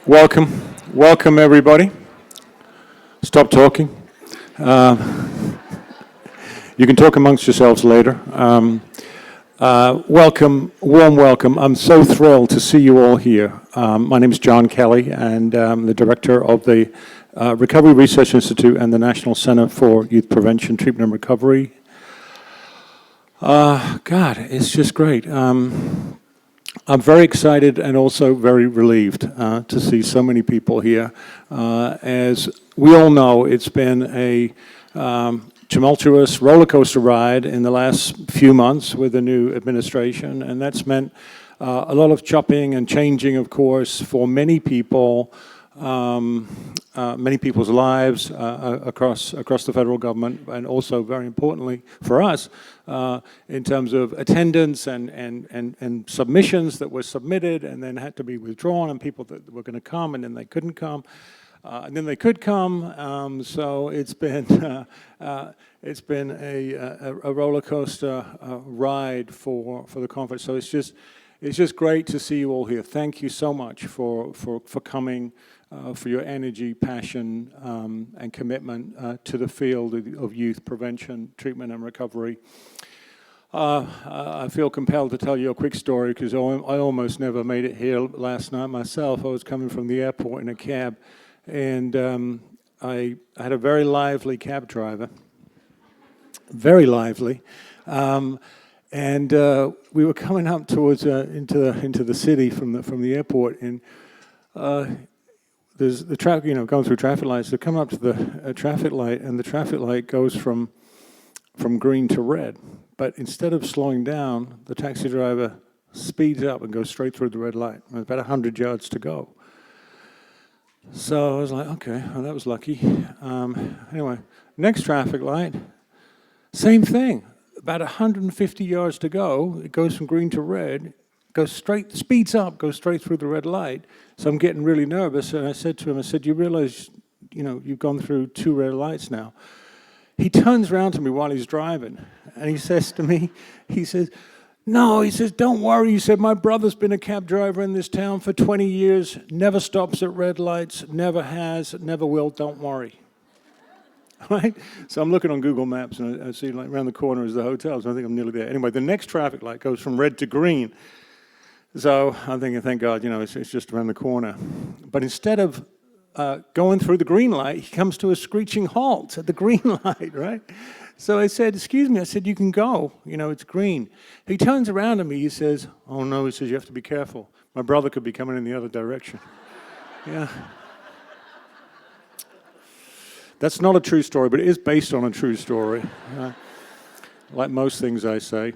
Welcome everybody. Stop talking. You can talk amongst yourselves later. Warm welcome. I'm so thrilled to see you all here. My name is John Kelly, and I'm the director of the Recovery Research Institute and the National Center for Youth Prevention, Treatment and Recovery. God, it's just great. I'm very excited and also very relieved to see so many people here. As we all know, it's been a tumultuous roller coaster ride in the last few months with the new administration, and that's meant a lot of chopping and changing, of course, for many people, many people's lives across the federal government, and also very importantly for us in terms of attendance and submissions that were submitted and then had to be withdrawn, and people that were going to come and then they couldn't come. And then they could come, so it's been a roller coaster ride for the conference. So it's just great to see you all here. Thank you so much for coming, for your energy, passion, and commitment to the field of youth prevention, treatment, and recovery. I feel compelled to tell you a quick story because I almost never made it here last night myself. I was coming from the airport in a cab. And I had a very lively cab driver, very lively, and we were coming up towards into the city from the airport, and there's the traffic, going through traffic lights. They're coming up to the traffic light, and the traffic light goes from green to red. But instead of slowing down, the taxi driver speeds up and goes straight through the red light. There's about 100 yards to go. So I was like, okay, well, that was lucky. Anyway, next traffic light, same thing. About 150 yards to go. It goes from green to red, speeds up, goes straight through the red light. So I'm getting really nervous, and I said to him, you realize, you've gone through 2 red lights now. He turns around to me while he's driving, and he says to me, no, he says, don't worry. He said, my brother's been a cab driver in this town for 20 years, never stops at red lights, never has, never will, don't worry. Right? So I'm looking on Google Maps, and I see like around the corner is the hotel, so I think I'm nearly there. Anyway, the next traffic light goes from red to green. So I'm thinking, thank God, it's just around the corner. But instead of going through the green light, he comes to a screeching halt at the green light, right? So I said, excuse me, you can go, it's green. He turns around to me, he says, oh no, he says, you have to be careful. My brother could be coming in the other direction. Yeah. That's not a true story, but it is based on a true story, like most things I say.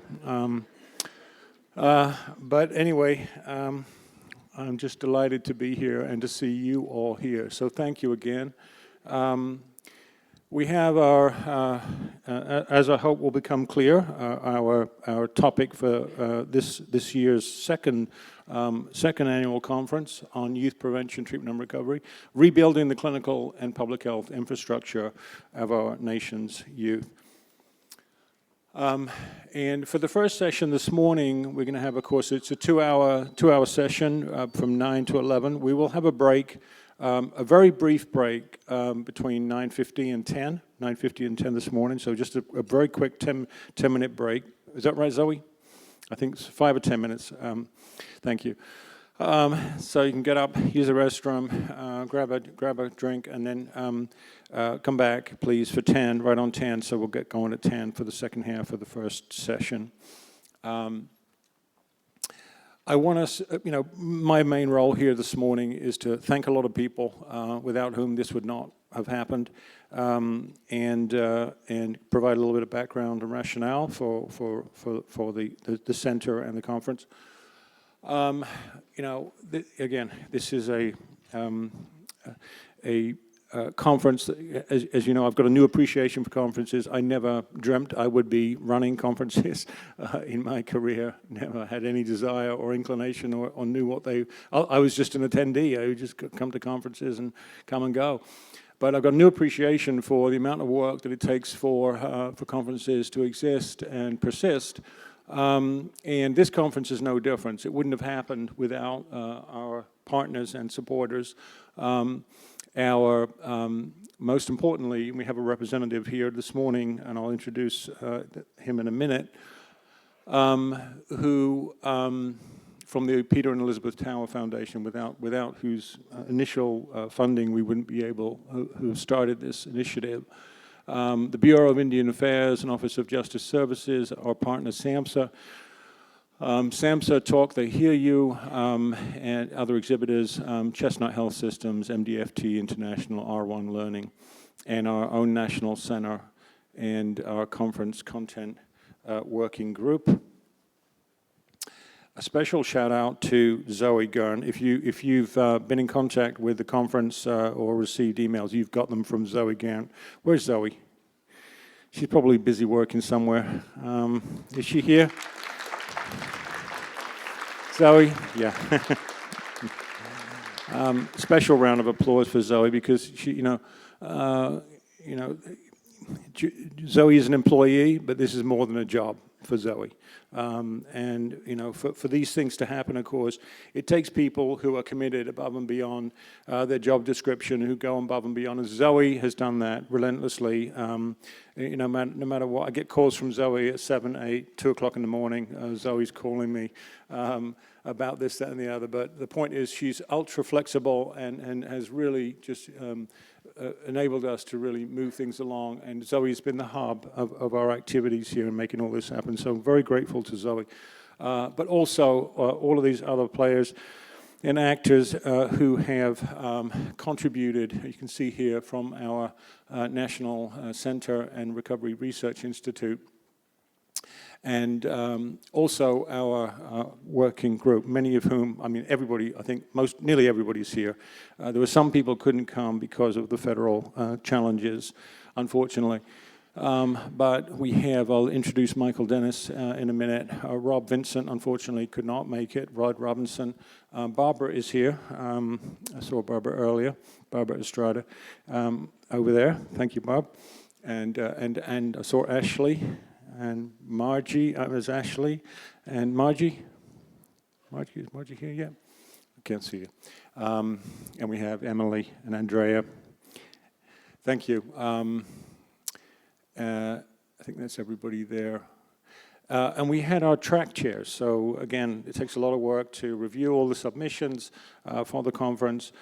But anyway, I'm just delighted to be here and to see you all here. So thank you again. We have our, as I hope will become clear, our topic for this year's second annual conference on youth prevention, treatment, and recovery, rebuilding the clinical and public health infrastructure of our nation's youth. And for the first session this morning, we're going to have, of course, it's a two-hour session from 9 to 11. We will have a break. A very brief break between 9:50 and 10, 9:50 and 10 this morning, so just a very quick 10-minute break. Is that right, Zoe? I think it's 5 or 10 minutes. Thank you. So you can get up, use the restroom, grab a drink, and then come back, please, for 10, right on 10, so we'll get going at 10 for the second half of the first session. I want us, my main role here this morning is to thank a lot of people without whom this would not have happened, and provide a little bit of background and rationale for the center and the conference. Again, this is a conference that, as you know, I've got a new appreciation for conferences. I never dreamt I would be running conferences in my career. Never had any desire or inclination or knew what I was just an attendee. I would just come to conferences and come and go. But I've got a new appreciation for the amount of work that it takes for conferences to exist and persist. And this conference is no different. It wouldn't have happened without partners and supporters. Most importantly, we have a representative here this morning, and I'll introduce him in a minute, who from the Peter and Elizabeth Tower Foundation, without whose initial funding we wouldn't be able, who started this initiative. The Bureau of Indian Affairs and Office of Justice Services, our partner SAMHSA. SAMHSA Talk, They Hear You, and other exhibitors, Chestnut Health Systems, MDFT International, R1 Learning, and our own National Center and our conference content working group. A special shout out to Zoe Gurn. If you've been in contact with the conference or received emails, you've got them from Zoe Gurn. Where's Zoe? She's probably busy working somewhere. Is she here? Zoe? Yeah. Special round of applause for Zoe because she, Zoe is an employee, but this is more than a job for Zoe. And for these things to happen, of course, it takes people who are committed above and beyond their job description, who go above and beyond. And Zoe has done that relentlessly. No matter what, I get calls from Zoe at 7, 8, 2 o'clock in the morning. Zoe's calling me about this, that, and the other. But the point is, she's ultra flexible and has really just enabled us to really move things along. And Zoe's been the hub of our activities here and making all this happen. So I'm very grateful to Zoe. But also all of these other players and actors who have contributed, you can see here from our National Center and Recovery Research Institute. And also our working group, many of whom, I mean, everybody, I think nearly everybody's here. There were some people who couldn't come because of the federal challenges, unfortunately. But we have, I'll introduce Michael Dennis in a minute. Rob Vincent, unfortunately, could not make it. Rod Robinson. Barbara is here. I saw Barbara earlier. Barbara Estrada over there. Thank you, Bob. And I saw Ashley. And Margie, there's Ashley, and Margie. Is Margie here yet? I can't see you. And we have Emily and Andrea. Thank you. I think that's everybody there. And we had our track chairs. So again, it takes a lot of work to review all the submissions for the conference.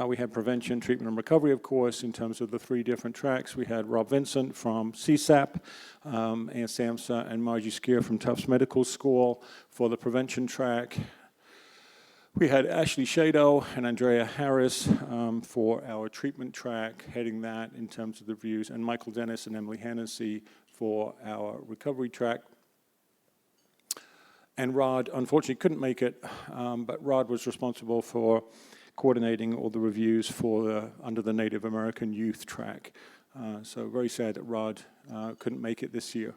We had prevention, treatment, and recovery, of course, in terms of the 3 different tracks. We had Rob Vincent from CSAP and SAMHSA, and Margie Skier from Tufts Medical School for the prevention track. We had Ashley Shado and Andrea Harris for our treatment track, heading that in terms of the reviews, and Michael Dennis and Emily Hennessy for our recovery track. And Rod, unfortunately, couldn't make it, but Rod was responsible for coordinating all the reviews for under the Native American Youth track. So very sad that Rod couldn't make it this year.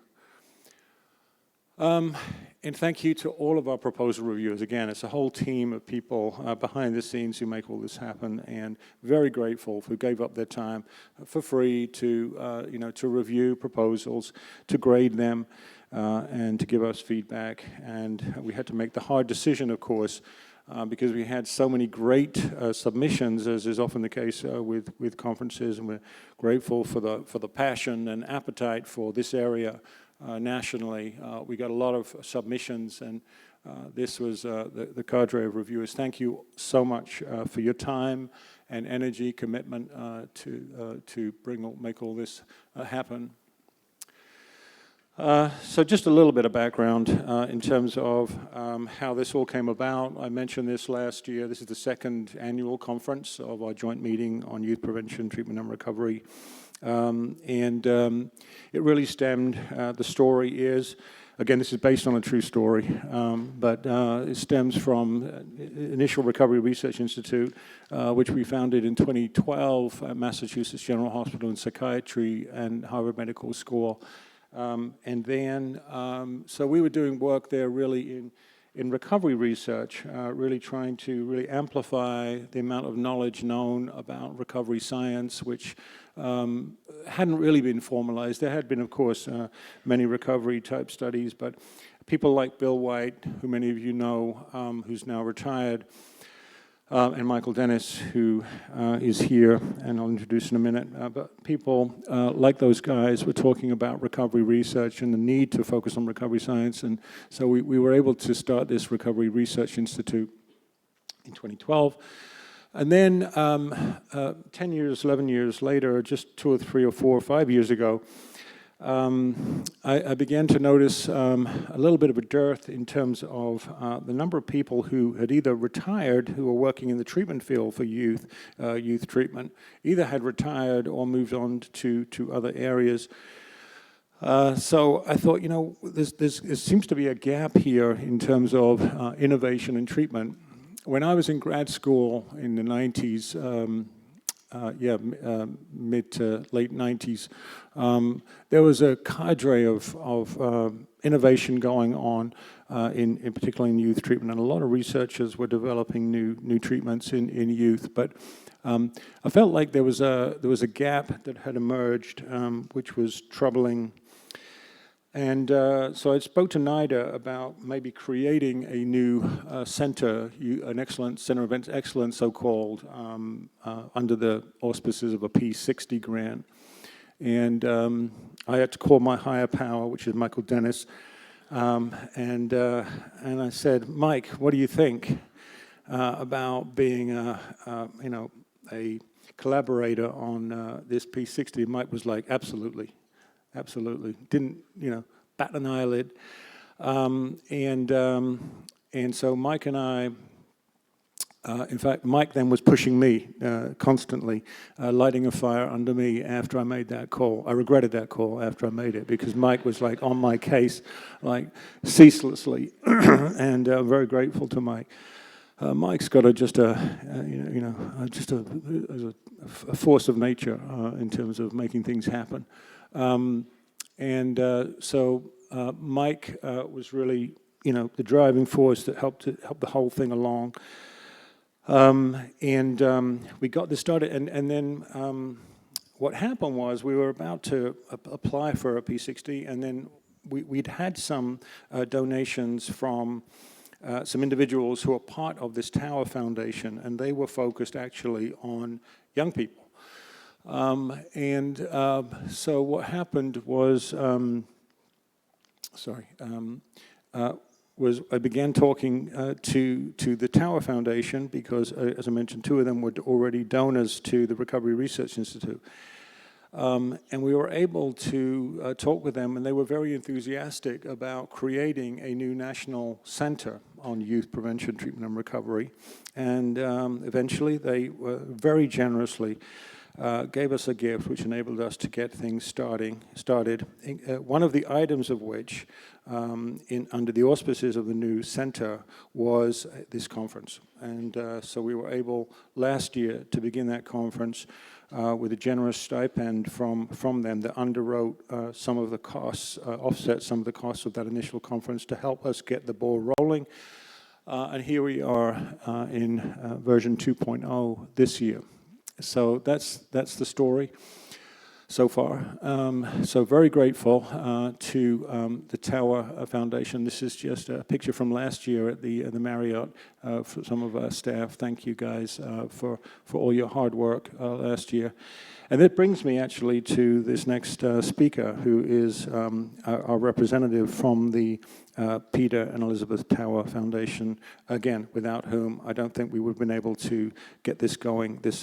And thank you to all of our proposal reviewers. Again, it's a whole team of people behind the scenes who make all this happen, and very grateful who gave up their time for free to to review proposals, to grade them, and to give us feedback. And we had to make the hard decision, of course, because we had so many great submissions, as is often the case with conferences, and we're grateful for the passion and appetite for this area nationally. We got a lot of submissions, and this was the cadre of reviewers. Thank you so much for your time and energy, commitment to make all this happen. So just a little bit of background in terms of how this all came about. I mentioned this last year. This is the 2nd annual conference of our joint meeting on youth prevention, treatment, and recovery. It really stemmed, the story is, again, this is based on a true story, but it stems from Initial Recovery Research Institute, which we founded in 2012 at Massachusetts General Hospital in Psychiatry and Harvard Medical School. So we were doing work there really in recovery research, really trying to really amplify the amount of knowledge known about recovery science, which hadn't really been formalized. There had been, of course, many recovery type studies, but people like Bill White, who many of you know, who's now retired, and Michael Dennis, who is here, and I'll introduce in a minute. But people like those guys were talking about recovery research and the need to focus on recovery science, and so we were able to start this Recovery Research Institute in 2012. And then 10 years, 11 years later, just 2 or 3 or 4 or 5 years ago, I began to notice a little bit of a dearth in terms of the number of people who had either retired, who were working in the treatment field for youth treatment, either had retired or moved on to other areas. So I thought, you know, there seems to be a gap here in terms of innovation and treatment. When I was in grad school in the 90s, mid to late 90s, there was a cadre of innovation going on, in particularly in youth treatment, and a lot of researchers were developing new treatments in youth. But I felt like there was a gap that had emerged, which was troubling. And so I spoke to NIDA about maybe creating a new center, an excellent center of excellence, so-called, under the auspices of a P60 grant. And I had to call my higher power, which is Michael Dennis, and I said, Mike, what do you think about being a collaborator on this P60? Mike was like, absolutely. Absolutely. Didn't, bat an eyelid. And so Mike and I, in fact, Mike then was pushing me constantly, lighting a fire under me after I made that call. I regretted that call after I made it because Mike was like on my case, like ceaselessly, and I'm very grateful to Mike. Mike's got just a force of nature in terms of making things happen. So Mike was really, the driving force that helped the whole thing along. We got this started, and then what happened was we were about to apply for a P60, and then we'd had some donations from some individuals who are part of this Tower Foundation, and they were focused actually on young people. So what happened was, I began talking to the Tower Foundation because, as I mentioned, 2 of them were already donors to the Recovery Research Institute. And we were able to talk with them, and they were very enthusiastic about creating a new national center on youth prevention, treatment, and recovery. And eventually, they were very generously gave us a gift which enabled us to get things started. One of the items of which, under the auspices of the new center, was this conference. And so we were able last year to begin that conference with a generous stipend from them that underwrote some of the costs, offset some of the costs of that initial conference to help us get the ball rolling. And here we are in version 2.0 this year. So that's the story so far. So very grateful to the Tower Foundation. This is just a picture from last year at the Marriott for some of our staff. Thank you guys for all your hard work last year. And that brings me actually to this next speaker, who is our representative from the Peter and Elizabeth Tower Foundation, again, without whom I don't think we would have been able to get this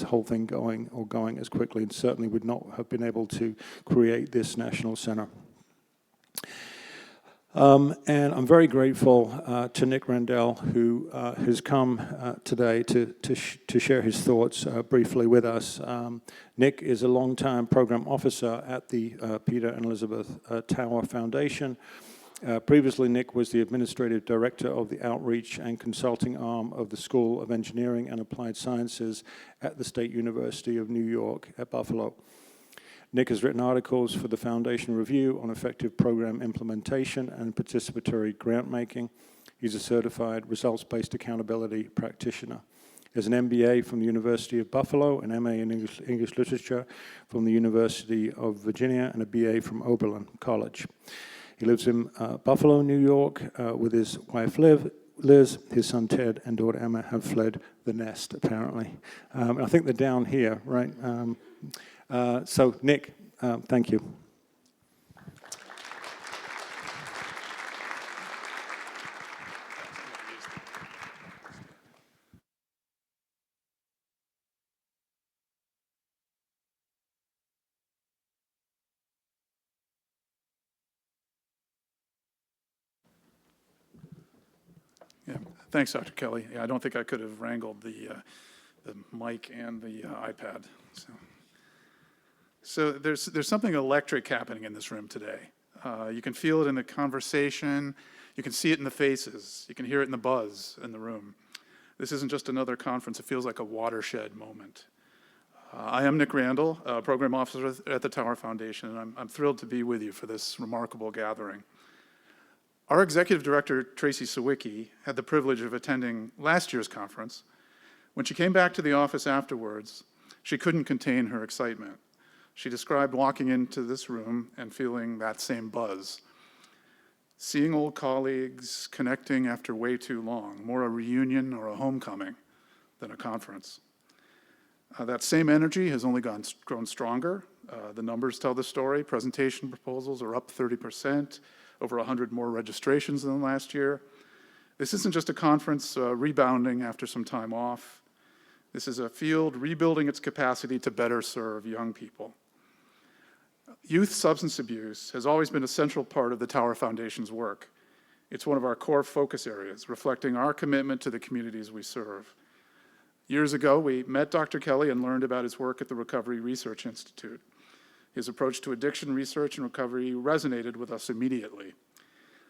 whole thing going as quickly, and certainly would not have been able to create this national center. And I'm very grateful to Nick Randell, who has come today to share his thoughts briefly with us. Nick is a longtime program officer at the Peter and Elizabeth Tower Foundation. Previously, Nick was the administrative director of the outreach and consulting arm of the School of Engineering and Applied Sciences at the State University of New York at Buffalo. Nick has written articles for the Foundation Review on effective program implementation and participatory grant making. He's a certified results-based accountability practitioner. He has an MBA from the University of Buffalo, an MA in English Literature from the University of Virginia, and a BA from Oberlin College. He lives in Buffalo, New York, with his wife Liv, Liz, his son Ted, and daughter Emma have fled the nest, apparently. I think they're down here, right? So, Nick, thank you. Yeah, thanks, Dr. Kelly. Yeah, I don't think I could have wrangled the mic and the iPad. So there's something electric happening in this room today. You can feel it in the conversation. You can see it in the faces. You can hear it in the buzz in the room. This isn't just another conference. It feels like a watershed moment. I am Nick Randell, Program Officer at the Tower Foundation, and I'm thrilled to be with you for this remarkable gathering. Our Executive Director, Tracy Sawicki, had the privilege of attending last year's conference. When she came back to the office afterwards, she couldn't contain her excitement. She described walking into this room and feeling that same buzz. Seeing old colleagues, connecting after way too long, more a reunion or a homecoming than a conference. That same energy has only grown stronger. The numbers tell the story. Presentation proposals are up 30%, over 100 more registrations than last year. This isn't just a conference rebounding after some time off. This is a field rebuilding its capacity to better serve young people. Youth substance abuse has always been a central part of the Tower Foundation's work. It's one of our core focus areas, reflecting our commitment to the communities we serve. Years ago, we met Dr. Kelly and learned about his work at the Recovery Research Institute. His approach to addiction research and recovery resonated with us immediately.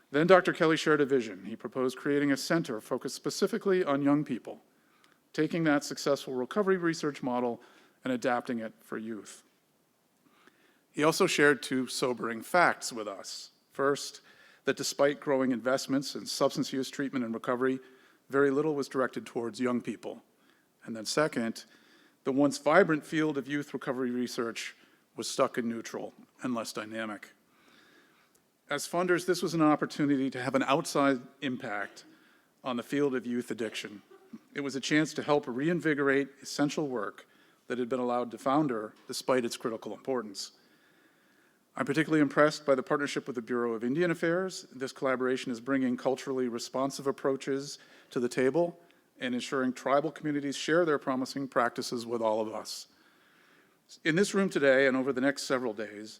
Then Dr. Kelly shared a vision. He proposed creating a center focused specifically on young people, taking that successful recovery research model and adapting it for youth. He also shared two sobering facts with us. First, that despite growing investments in substance use treatment and recovery, very little was directed towards young people. And then second, the once vibrant field of youth recovery research was stuck in neutral and less dynamic. As funders, this was an opportunity to have an outside impact on the field of youth addiction. It was a chance to help reinvigorate essential work that had been allowed to founder despite its critical importance. I'm particularly impressed by the partnership with the Bureau of Indian Affairs. This collaboration is bringing culturally responsive approaches to the table and ensuring tribal communities share their promising practices with all of us. In this room today and over the next several days,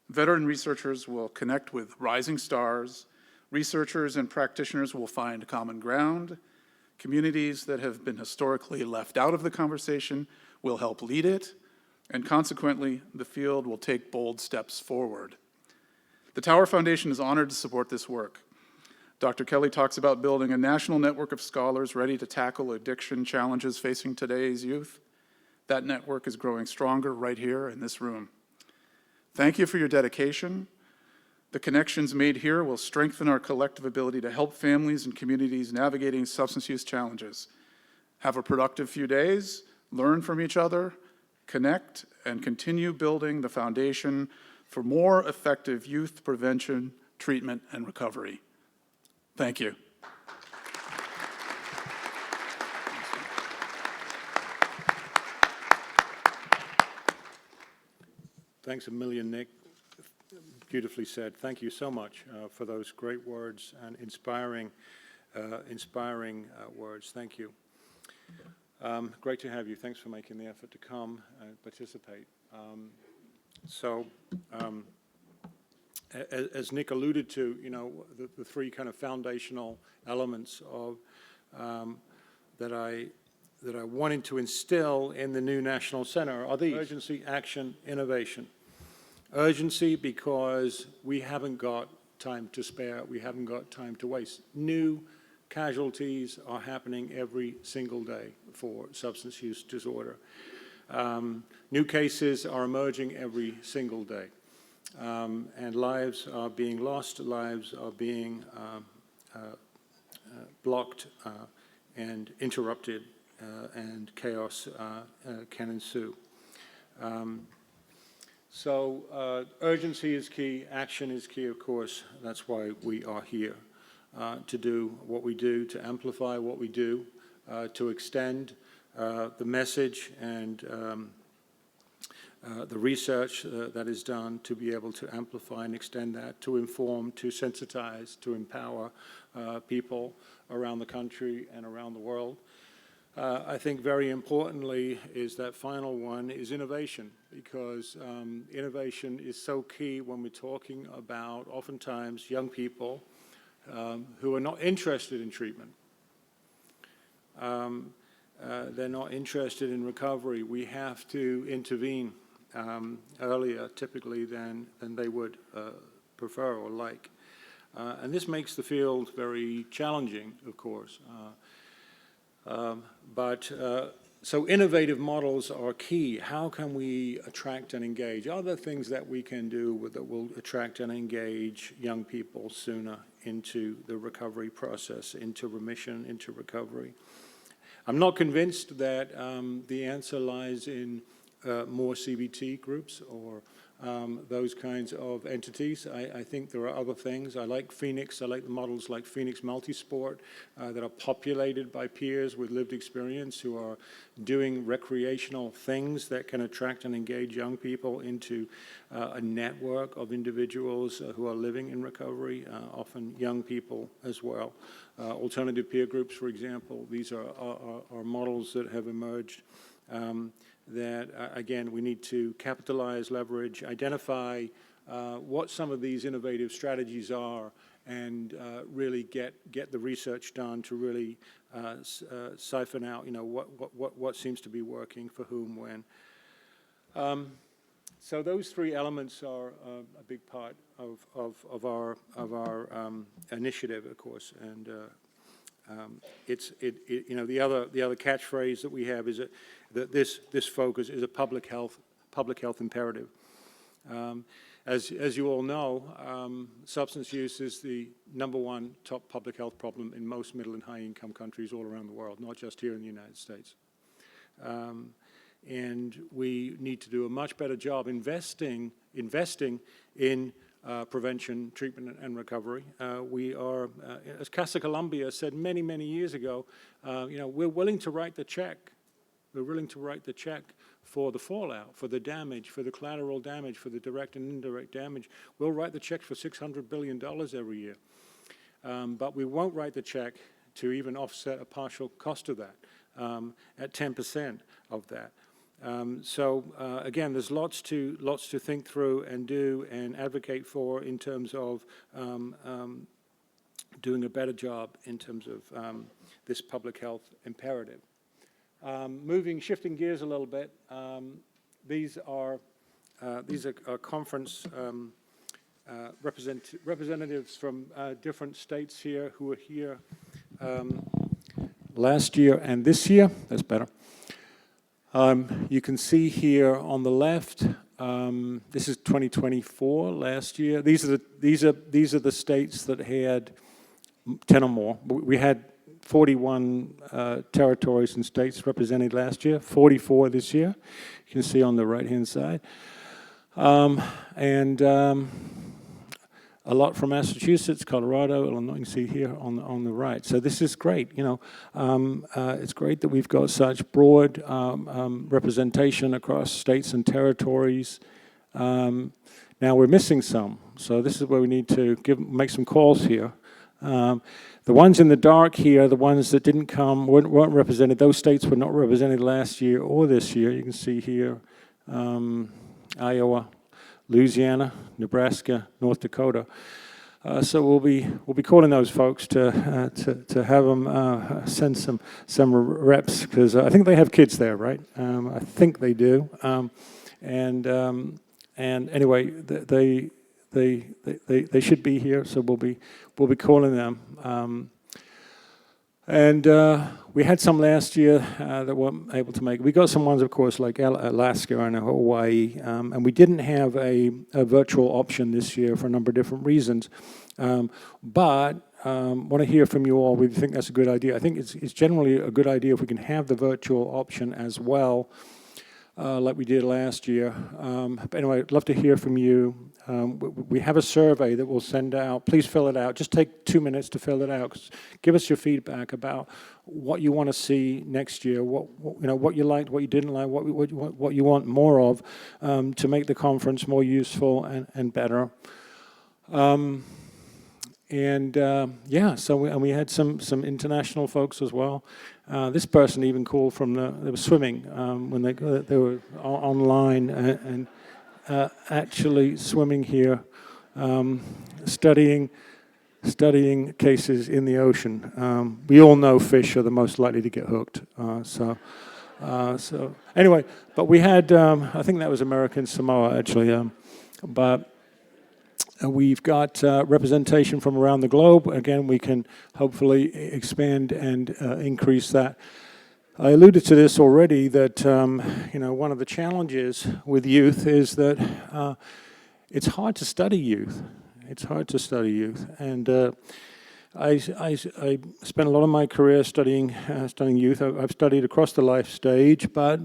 veteran researchers will connect with rising stars, researchers and practitioners will find common ground, communities that have been historically left out of the conversation will help lead it, and consequently, the field will take bold steps forward. The Tower Foundation is honored to support this work. Dr. Kelly talks about building a national network of scholars ready to tackle addiction challenges facing today's youth. That network is growing stronger right here in this room. Thank you for your dedication. The connections made here will strengthen our collective ability to help families and communities navigating substance use challenges. Have a productive few days, learn from each other, connect, and continue building the foundation for more effective youth prevention, treatment, and recovery. Thank you. Thanks a million, Nick. Beautifully said. Thank you so much for those great words and inspiring words. Thank you. Great to have you. Thanks for making the effort to come and participate. As Nick alluded to, you know, the three kind of foundational elements of that I wanted to instill in the new National Center are these: urgency, action, innovation. Urgency because we haven't got time to spare. We haven't got time to waste. New casualties are happening every single day for substance use disorder. New cases are emerging every single day. And lives are being lost, lives are being blocked and interrupted, and chaos can ensue. So urgency is key, action is key, of course. That's why we are here. to do what we do, to amplify what we do, to extend the message and the research that is done, to be able to amplify and extend that, to inform, to sensitize, to empower people around the country and around the world. I think very importantly is that final one is innovation, because innovation is so key when we're talking about oftentimes young people who are not interested in treatment. They're not interested in recovery. We have to intervene earlier, typically, than they would prefer or like. And this makes the field very challenging, of course. So innovative models are key. How can we attract and engage? Are there things that we can do that will attract and engage young people sooner into the recovery process, into remission, into recovery? I'm not convinced that the answer lies in more CBT groups or those kinds of entities. I think there are other things. I like Phoenix. I like the models like Phoenix Multisport that are populated by peers with lived experience who are doing recreational things that can attract and engage young people into a network of individuals who are living in recovery, often young people as well. Alternative peer groups, for example, these are models that have emerged that, again, we need to capitalize, leverage, identify what some of these innovative strategies are, and really get the research done to really siphon out, what seems to be working for whom, when. So those three elements are a big part of our initiative, of course, and the other catchphrase that we have is that this focus is a public health imperative. As you all know, substance use is the #1 top public health problem in most middle and high income countries all around the world, not just here in the United States. And we need to do a much better job investing in prevention, treatment, and recovery. We are, as Casa Columbia said many, many years ago, we're willing to write the check. We're willing to write the check for the fallout, for the damage, for the collateral damage, for the direct and indirect damage. We'll write the check for $600 billion every year. But we won't write the check to even offset a partial cost of that at 10% of that. Again, there's lots to think through and do and advocate for in terms of doing a better job in terms of this public health imperative. Shifting gears a little bit, these are conference representatives from different states here who were here last year and this year. That's better. You can see here on the left, this is 2024, last year. These are the states that had 10 or more. We had 41 territories and states represented last year, 44 this year. You can see on the right-hand side. A lot from Massachusetts, Colorado, Illinois, you can see here on the right. So this is great, it's great that we've got such broad representation across states and territories. Now we're missing some, so this is where we need to make some calls here. The ones in the dark here, the ones that weren't represented, those states were not represented last year or this year. You can see here, Iowa, Louisiana, Nebraska, North Dakota. So we'll be calling those folks to have them send some reps, because I think they have kids there, right? I think they do. And anyway, they should be here, so we'll be calling them. We had some last year that weren't able to make it. We got some ones, of course, like Alaska and Hawaii, and we didn't have a virtual option this year for a number of different reasons. But want to hear from you all. We think that's a good idea. I think it's generally a good idea if we can have the virtual option as well, like we did last year. But anyway, I'd love to hear from you. We have a survey that we'll send out. Please fill it out. Just take 2 minutes to fill it out. Give us your feedback about what you want to see next year, what you liked, what you didn't like, what you want more of, to make the conference more useful and better. We had some international folks as well. This person even called from they were swimming when they were online and actually swimming here, studying cases in the ocean. We all know fish are the most likely to get hooked. So anyway, but we had, I think that was American Samoa actually, but we've got representation from around the globe. Again, we can hopefully expand and increase that. I alluded to this already, that one of the challenges with youth is that it's hard to study youth. It's hard to study youth, and I spent a lot of my career studying youth. I've studied across the life stage, but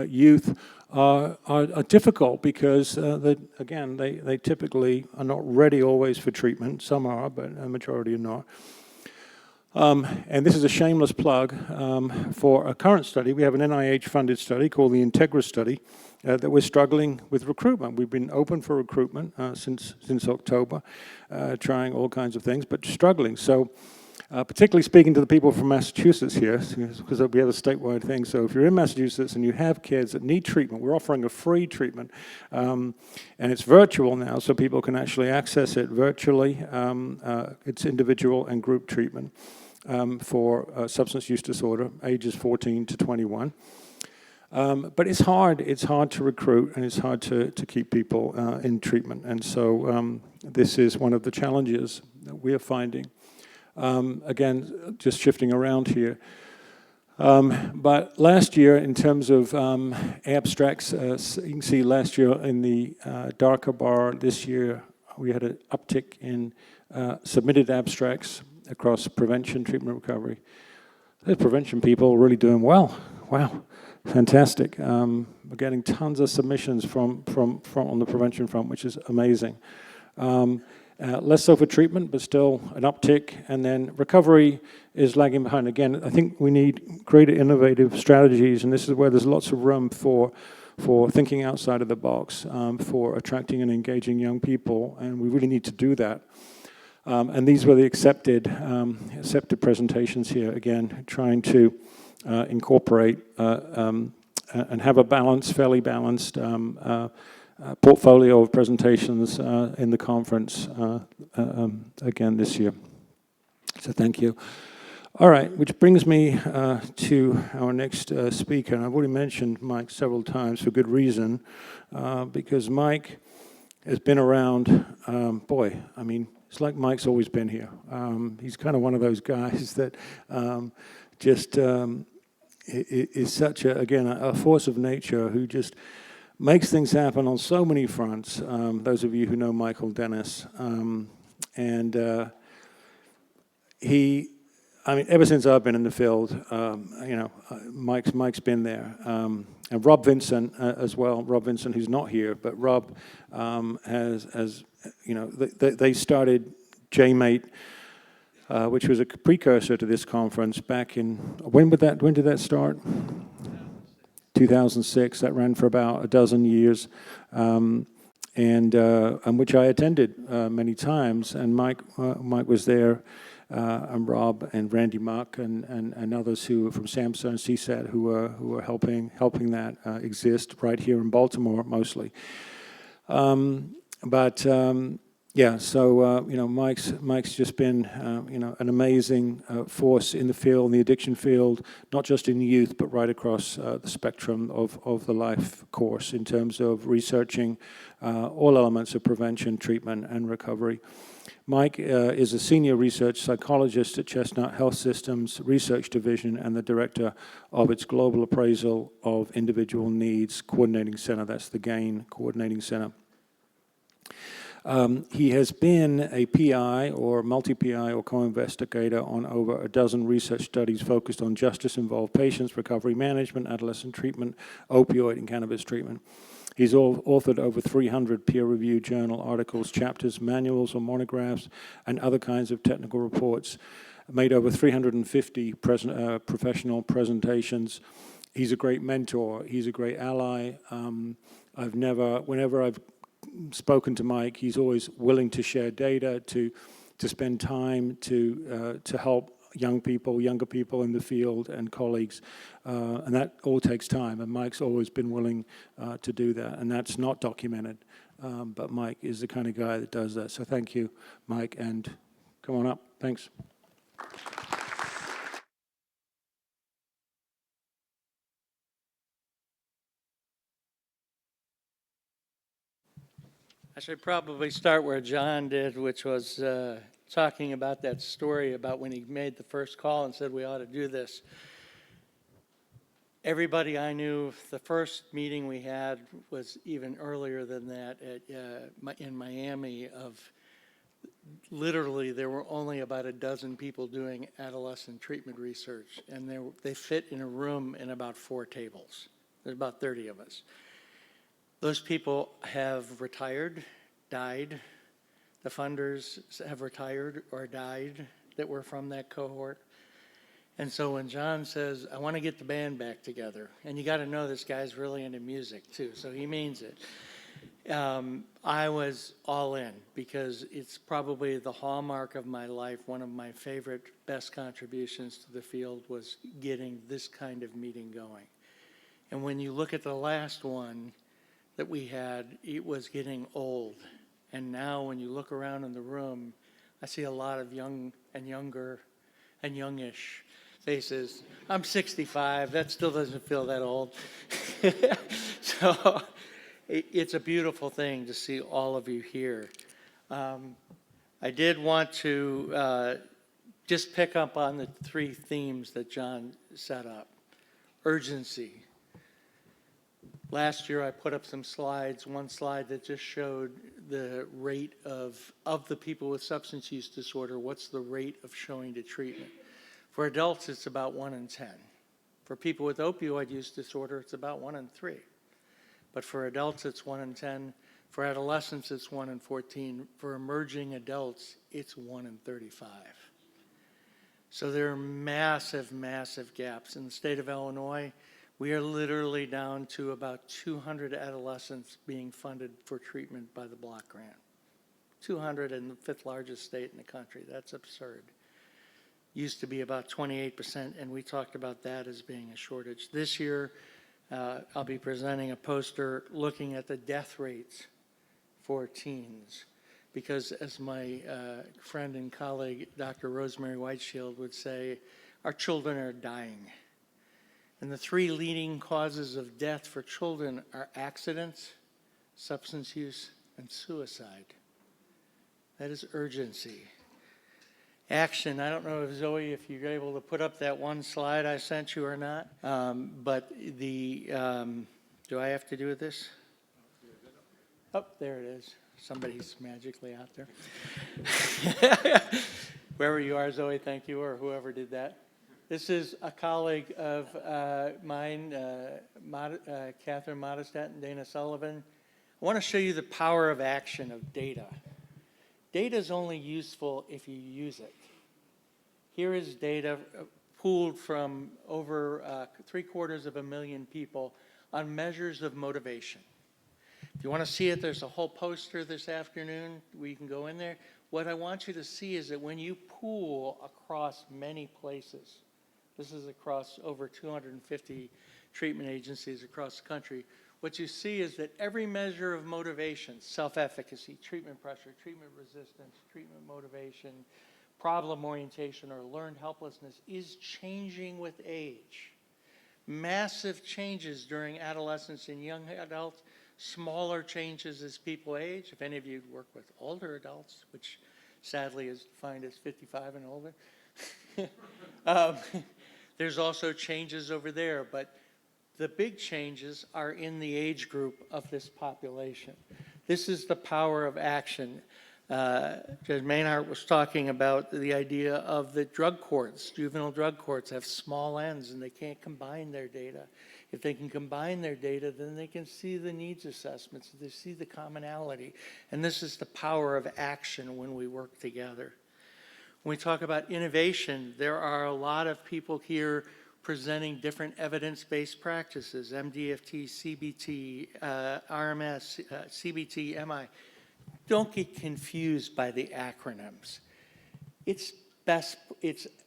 youth are difficult because they typically are not ready always for treatment. Some are, but a majority are not. And this is a shameless plug for a current study. We have an NIH-funded study called the Integra study that we're struggling with recruitment. We've been open for recruitment since October, trying all kinds of things, but struggling. So particularly speaking to the people from Massachusetts here, because we have a statewide thing. So if you're in Massachusetts and you have kids that need treatment, we're offering a free treatment. And it's virtual now, so people can actually access it virtually. It's individual and group treatment for substance use disorder, ages 14 to 21. But it's hard to recruit, and it's hard to keep people in treatment. And so this is one of the challenges that we are finding. Again, just shifting around here. But last year, in terms of abstracts, you can see last year in the darker bar, this year we had an uptick in submitted abstracts across prevention, treatment, recovery. The prevention people are really doing well. Wow, fantastic. We're getting tons of submissions from on the prevention front, which is amazing. Less so for treatment, but still an uptick. And then recovery is lagging behind. Again, I think we need greater innovative strategies, and this is where there's lots of room for thinking outside of the box, for attracting and engaging young people, and we really need to do that. And these were the accepted presentations here, again, trying to incorporate and have a fairly balanced portfolio of presentations in the conference again this year. So thank you. All right, which brings me to our next speaker. And I've already mentioned Mike several times for good reason, because Mike has been around, it's like Mike's always been here. He's kind of one of those guys that is such a force of nature who just makes things happen on so many fronts. Those of you who know Michael Dennis, ever since I've been in the field, Mike's been there, and Rob Vincent as well. Rob Vincent, who's not here, but Rob they started JMate, which was a precursor to this conference back in when did that start? 2006. That ran for about a dozen years, and which I attended many times. And Mike was there, and Rob and Randy Muck and others who were from SAMHSA and CSAT who were helping that exist right here in Baltimore mostly. Mike's just been an amazing force in the field, in the addiction field, not just in youth, but right across the spectrum of the life course in terms of researching all elements of prevention, treatment, and recovery. Mike is a senior research psychologist at Chestnut Health Systems Research Division and the director of its Global Appraisal of Individual Needs Coordinating Center. That's the GAIN Coordinating Center. He has been a PI or multi-PI or co-investigator on over a dozen research studies focused on justice-involved patients, recovery management, adolescent treatment, opioid and cannabis treatment. He's authored over 300 peer-reviewed journal articles, chapters, manuals, or monographs, and other kinds of technical reports. Made over 350 professional presentations. He's a great mentor. He's a great ally. Whenever I've spoken to Mike, he's always willing to share data, to spend time to help younger people in the field and colleagues, and that all takes time, and Mike's always been willing to do that, and that's not documented, but Mike is the kind of guy that does that. So thank you, Mike, and come on up. Thanks. I should probably start where John did, which was talking about that story about when he made the first call and said we ought to do this. Everybody I knew, the first meeting we had was even earlier than that in Miami. Of literally, there were only about a dozen people doing adolescent treatment research, and they fit in a room in about 4 tables. There's about 30 of us. Those people have retired, died. The funders have retired or died that were from that cohort. And so when John says, I want to get the band back together, and you got to know this guy's really into music too, so he means it. I was all in because it's probably the hallmark of my life. One of my favorite, best contributions to the field was getting this kind of meeting going. And when you look at the last one that we had, it was getting old. And now when you look around in the room, I see a lot of young and younger and youngish faces. I'm 65, that still doesn't feel that old. So it's a beautiful thing to see all of you here. I did want to just pick up on the 3 themes that John set up. Urgency. Last year, I put up some slides, one slide that just showed the rate of the people with substance use disorder, what's the rate of showing to treatment. For adults, it's about 1 in 10. For people with opioid use disorder, it's about 1 in 3. But for adults, it's 1 in 10. For adolescents, it's 1 in 14. For emerging adults, it's 1 in 35. So there are massive, massive gaps. In the state of Illinois, we are literally down to about 200 adolescents being funded for treatment by the block grant. 200 in the 5th largest state in the country. That's absurd. Used to be about 28%, and we talked about that as being a shortage. This year, I'll be presenting a poster looking at the death rates for teens. Because as my friend and colleague, Dr. Rosemary Whiteshield would say, our children are dying. And the 3 leading causes of death for children are accidents, substance use, and suicide. That is urgency. Action. I don't know if Zoe, if you're able to put up that one slide I sent you or not. But do I have to do this? Oh, there it is. Somebody's magically out there. Wherever you are, Zoe, thank you, or whoever did that. This is a colleague of mine, Catherine Modestat and Dana Sullivan. I want to show you the power of action of data. Data is only useful if you use it. Here is data pooled from over 750,000 people on measures of motivation. If you want to see it, there's a whole poster this afternoon where you can go in there. What I want you to see is that when you pool across many places, this is across over 250 treatment agencies across the country. What you see is that every measure of motivation, self-efficacy, treatment pressure, treatment resistance, treatment motivation, problem orientation, or learned helplessness is changing with age. Massive changes during adolescence and young adults, smaller changes as people age. If any of you work with older adults, which sadly is defined as 55 and older, there's also changes over there, but the big changes are in the age group of this population. This is the power of action. Judge Maynard was talking about the idea of the drug courts. Juvenile drug courts have small ends and they can't combine their data. If they can combine their data, then they can see the needs assessments, they see the commonality. And this is the power of action when we work together. When we talk about innovation, there are a lot of people here presenting different evidence-based practices, MDFT, CBT, RMS, CBT, MI. Don't get confused by the acronyms. It's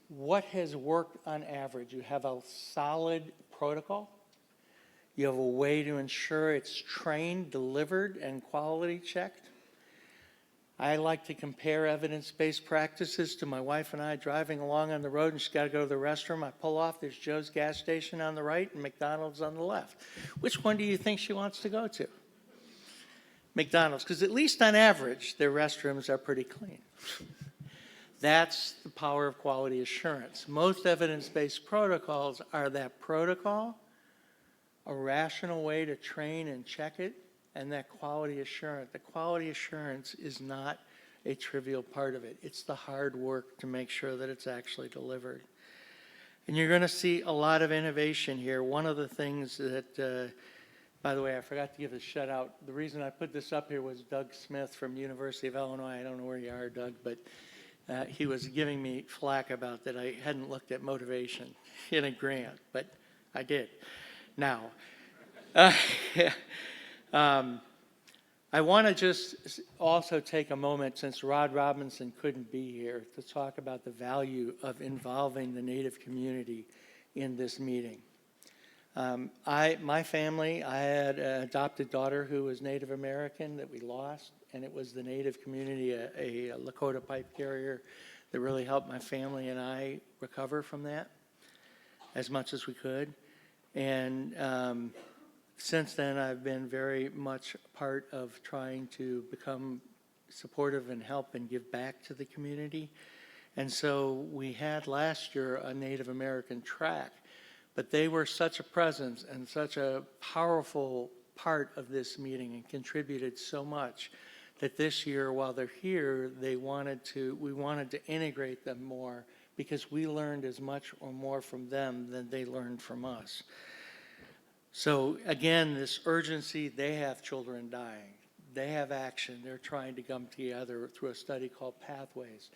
what has worked on average. You have a solid protocol. You have a way to ensure it's trained, delivered, and quality checked. I like to compare evidence-based practices to my wife and I driving along on the road and she's got to go to the restroom. I pull off, there's Joe's gas station on the right and McDonald's on the left. Which one do you think she wants to go to? McDonald's, because at least on average, their restrooms are pretty clean. That's the power of quality assurance. Most evidence-based protocols are that protocol, a rational way to train and check it, and that quality assurance. The quality assurance is not a trivial part of it. It's the hard work to make sure that it's actually delivered. And you're going to see a lot of innovation here. One of the things that, by the way, I forgot to give a shout out. The reason I put this up here was Doug Smith from University of Illinois. I don't know where you are, Doug, but he was giving me flack about that I hadn't looked at motivation in a grant, but I did. Now, I want to just also take a moment, since Rod Robinson couldn't be here, to talk about the value of involving the Native community in this meeting. My family, I had an adopted daughter who was Native American that we lost, and it was the Native community, a Lakota pipe carrier, that really helped my family and I recover from that as much as we could. And since then, I've been very much part of trying to become supportive and help and give back to the community. And so we had last year a Native American track, but they were such a presence and such a powerful part of this meeting and contributed so much that this year, while they're here, we wanted to integrate them more because we learned as much or more from them than they learned from us. So again, this urgency, they have children dying. They have action. They're trying to come together through a study called Pathways.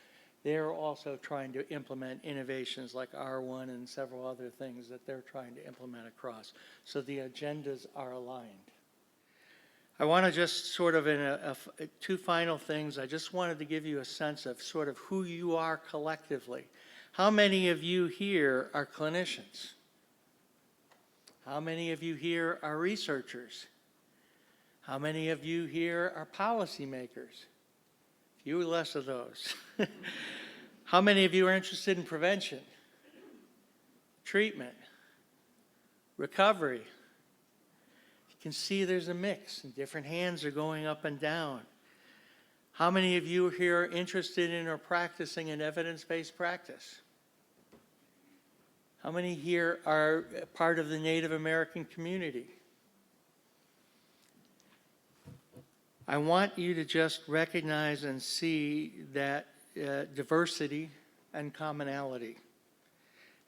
They're also trying to implement innovations like R1 and several other things that they're trying to implement across. So the agendas are aligned. I want to just sort of in two final things, I just wanted to give you a sense of sort of who you are collectively. How many of you here are clinicians? How many of you here are researchers? How many of you here are policymakers? Few less of those. How many of you are interested in prevention, treatment, recovery? You can see there's a mix and different hands are going up and down. How many of you here are interested in or practicing an evidence-based practice? How many here are part of the Native American community? I want you to just recognize and see that diversity and commonality.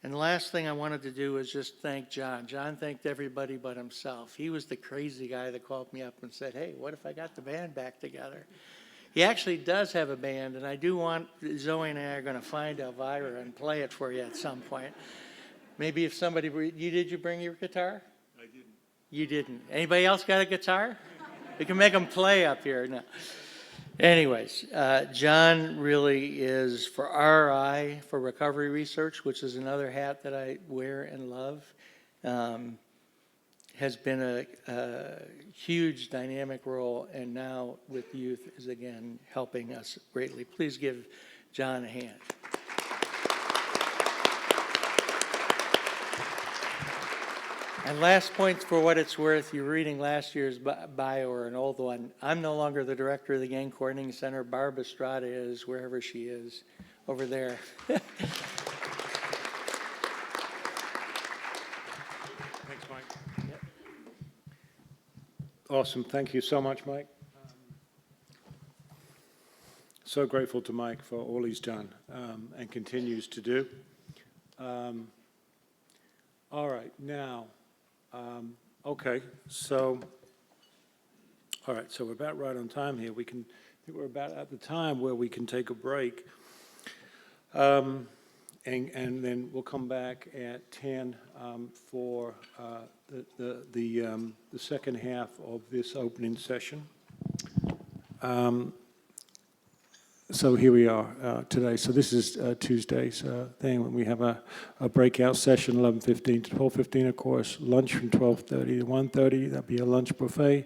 And the last thing I wanted to do is just thank John. John thanked everybody but himself. He was the crazy guy that called me up and said, hey, what if I got the band back together? He actually does have a band, and I do want, Zoe and I are going to find Elvira and play it for you at some point. Maybe if somebody, did you bring your guitar? I didn't. You didn't. Anybody else got a guitar? We can make them play up here. No. Anyways, John really is for RI, for recovery research, which is another hat that I wear and love, has been a huge dynamic role, and now with youth is again helping us greatly. Please give John a hand. And last point, for what it's worth, you're reading last year's bio or an old one. I'm no longer the director of the Gang Coordinating Center. Barb Estrada is, wherever she is, over there. Thanks, Mike. Yep. Awesome. Thank you so much, Mike. so grateful to Mike for all he's done and continues to do. All right, now, okay, so, all right, so we're about right on time here. I think we're about at the time where we can take a break. And then we'll come back at 10 for the second half of this opening session. So here we are today. So this is Tuesday's thing when we have a breakout session, 11:15 to 12:15, of course. Lunch from 12:30 to 1:30. That'll be a lunch buffet.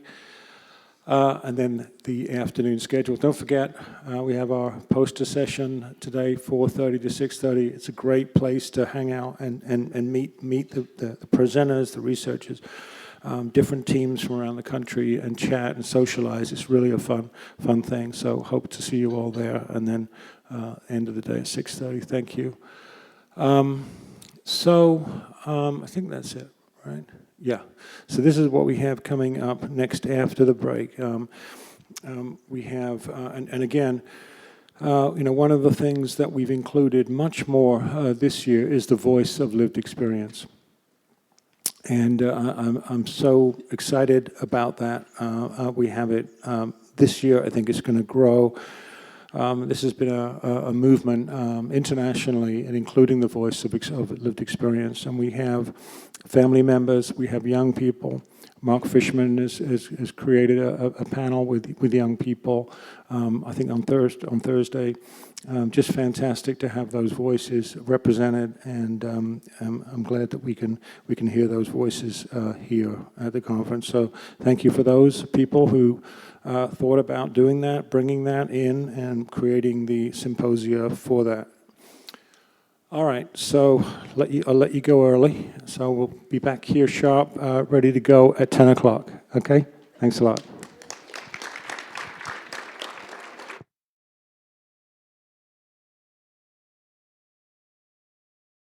And then the afternoon schedule. Don't forget, we have our poster session today, 4:30 to 6:30. It's a great place to hang out and meet the presenters, the researchers, different teams from around the country, and chat and socialize. It's really a fun thing. So hope to see you all there. And then end of the day at 6:30. Thank you. I think that's it, right? Yeah. So this is what we have coming up next after the break. We have, and again, one of the things that we've included much more this year is the voice of lived experience. And I'm so excited about that. We have it this year. I think it's going to grow. This has been a movement internationally, and including the voice of lived experience. And we have family members, we have young people. Mark Fishman has created a panel with young people, I think on Thursday. Just fantastic to have those voices represented, and I'm glad that we can hear those voices here at the conference. So thank you for those people who thought about doing that, bringing that in, and creating the symposia for that. All right, so I'll let you go early. So we'll be back here sharp, ready to go at 10 o'clock. Okay? Thanks a lot.